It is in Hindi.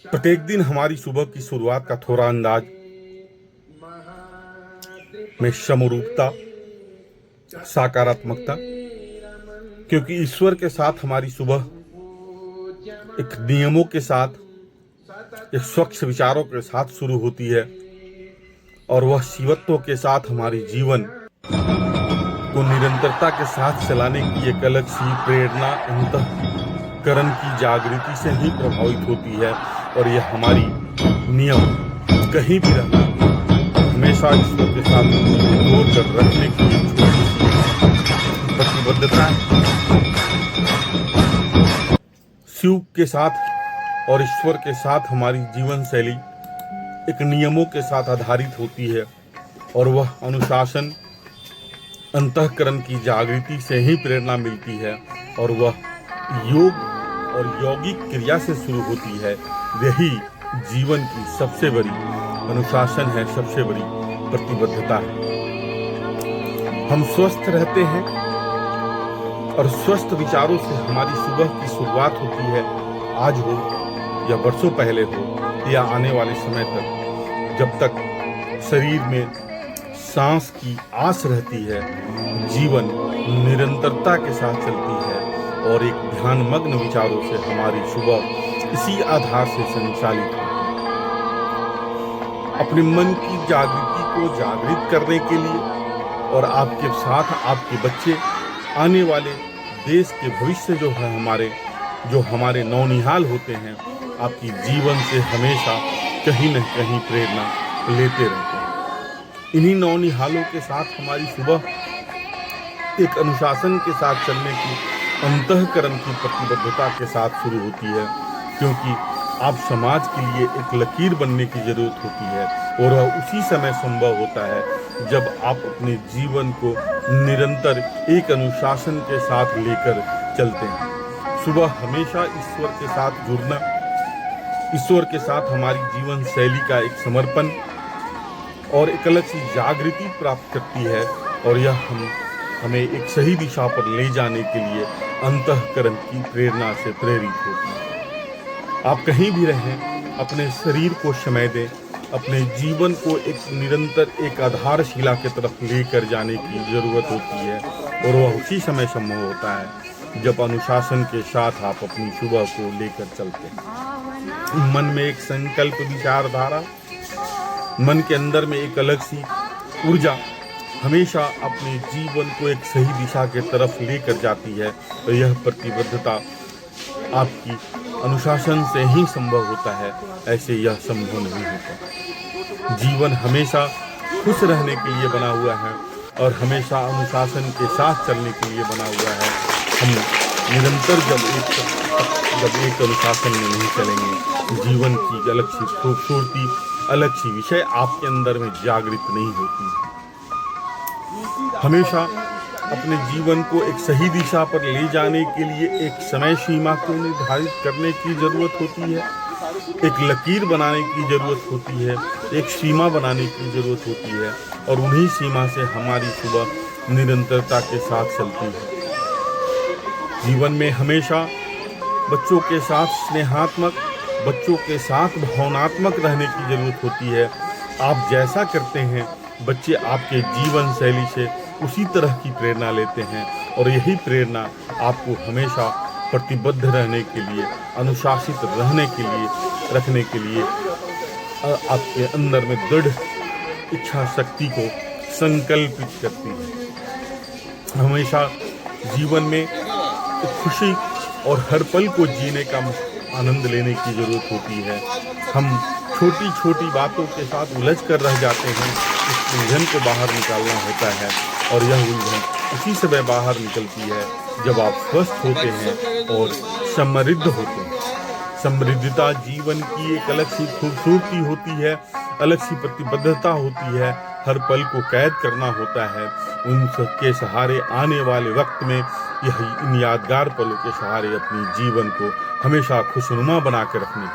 प्रत्येक दिन हमारी सुबह की शुरुआत का थोड़ा अंदाज में समरूपता, सकारात्मकता, क्योंकि ईश्वर के साथ हमारी सुबह एक नियमों के साथ, एक स्वच्छ विचारों के साथ शुरू होती है और वह शिवत्व के साथ हमारी जीवन को निरंतरता के साथ चलाने की एक अलग सी प्रेरणा अंतःकरण की जागृति से ही प्रभावित होती है। और यह हमारी नियम कहीं भी रहना, हमेशा ईश्वर के साथ जोड़ कर रखने की प्रतिबद्धता है। शिव के साथ और ईश्वर के साथ हमारी जीवन शैली एक नियमों के साथ आधारित होती है और वह अनुशासन अंतःकरण की जागृति से ही प्रेरणा मिलती है और वह योग और यौगिक क्रिया से शुरू होती है। यही जीवन की सबसे बड़ी अनुशासन है, सबसे बड़ी प्रतिबद्धता है। हम स्वस्थ रहते हैं और स्वस्थ विचारों से हमारी सुबह की शुरुआत होती है। आज हो या वर्षों पहले हो या आने वाले समय तक, जब तक शरीर में सांस की आस रहती है, जीवन निरंतरता के साथ चलती है और एक ध्यानमग्न विचारों से हमारी सुबह इसी आधार से संचालित होती है। अपने मन की जागृति को जागृत करने के लिए और आपके साथ आपके बच्चे, आने वाले देश के भविष्य जो हमारे नौनिहाल होते हैं, आपकी जीवन से हमेशा कहीं न कहीं प्रेरणा लेते रहते हैं। इन्हीं नौनिहालों के साथ हमारी सुबह एक अनुशासन के साथ चलने की, अंतःकरण की प्रतिबद्धता के साथ शुरू होती है, क्योंकि आप समाज के लिए एक लकीर बनने की जरूरत होती है और वह उसी समय संभव होता है जब आप अपने जीवन को निरंतर एक अनुशासन के साथ लेकर चलते हैं। सुबह हमेशा ईश्वर के साथ जुड़ना, ईश्वर के साथ हमारी जीवन शैली का एक समर्पण और एक अलग सी जागृति प्राप्त करती है और यह हमें एक सही दिशा पर ले जाने के लिए अंतःकरण की प्रेरणा से प्रेरित होती है। आप कहीं भी रहें, अपने शरीर को समय दें, अपने जीवन को एक निरंतर एक आधारशिला की तरफ लेकर जाने की जरूरत होती है और वह उसी समय संभव होता है जब अनुशासन के साथ आप अपनी सुबह को लेकर चलते हैं। मन में एक संकल्प, विचारधारा, मन के अंदर में एक अलग सी ऊर्जा हमेशा अपने जीवन को एक सही दिशा के तरफ लेकर जाती है और यह प्रतिबद्धता आपकी अनुशासन से ही संभव होता है, ऐसे यह संभव नहीं होता। जीवन हमेशा खुश रहने के लिए बना हुआ है और हमेशा अनुशासन के साथ चलने के लिए बना हुआ है। हम निरंतर जब एक अनुशासन में नहीं चलेंगे, जीवन की अलग सी खूबसूरती, अलग सी विषय आपके अंदर में जागृत नहीं होती है। हमेशा अपने जीवन को एक सही दिशा पर ले जाने के लिए एक समय सीमा को निर्धारित करने की जरूरत होती है, एक लकीर बनाने की जरूरत होती है, एक सीमा बनाने की जरूरत होती है और उन्हीं सीमा से हमारी सुबह निरंतरता के साथ चलती है। जीवन में हमेशा बच्चों के साथ स्नेहात्मक, बच्चों के साथ भावनात्मक रहने की जरूरत होती है। आप जैसा करते हैं, बच्चे आपके जीवन शैली से उसी तरह की प्रेरणा लेते हैं और यही प्रेरणा आपको हमेशा प्रतिबद्ध रहने के लिए, अनुशासित रहने के लिए, रखने के लिए आपके अंदर में दृढ़ इच्छा शक्ति को संकल्पित करती है। हमेशा जीवन में खुशी और हर पल को जीने का आनंद लेने की जरूरत होती है। हम छोटी छोटी बातों के साथ उलझ कर रह जाते हैं, इस उलझन को बाहर निकालना होता है और यह उलझन उसी समय बाहर निकलती है जब आप स्वस्थ होते हैं और समृद्ध होते हैं। समृद्धता जीवन की एक अलग सी खूबसूरती होती है, अलग सी प्रतिबद्धता होती है, हर पल को कैद करना होता है। उन सबके सहारे आने वाले वक्त में इन यादगार पलों के सहारे अपनी जीवन को हमेशा खुशनुमा बना कर रखने की